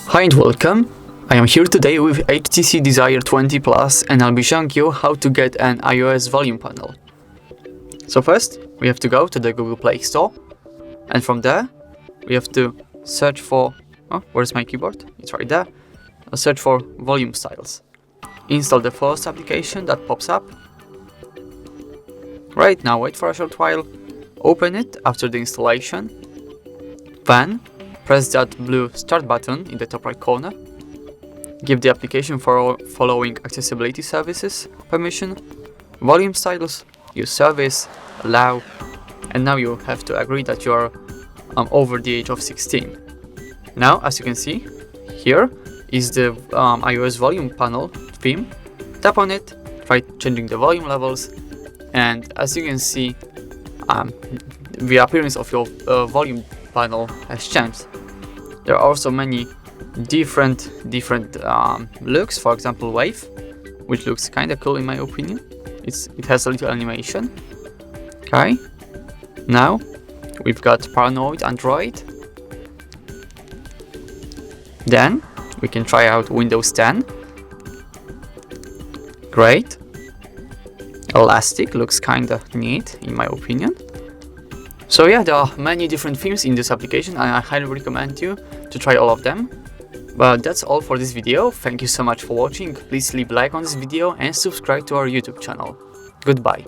Hi and welcome. I am here today with HTC Desire 20 Plus and I'll be showing you how to get an iOS volume panel. So first, we have to go to the Google Play Store, and from there, we have to search for, where's my keyboard? It's right there. I'll search for volume styles. Install the first application that pops up. Right, now wait for a short while, open it after the installation, then press that blue Start button in the top right corner. Give the application following accessibility services permission, volume styles, use service, allow, and now you have to agree that you are over the age of 16. Now, as you can see, here is the iOS volume panel theme. Tap on it, try changing the volume levels, and as you can see, the appearance of your volume panel has changed. There are also many different looks. For example, wave, which looks kind of cool in my opinion. It has a little animation. Okay. Now we've got Paranoid Android. Then we can try out Windows 10. Great. Elastic looks kind of neat in my opinion. So yeah, there are many different themes in this application and I highly recommend you to try all of them. But that's all for this video. Thank you so much for watching. Please leave a like on this video and subscribe to our YouTube channel. Goodbye.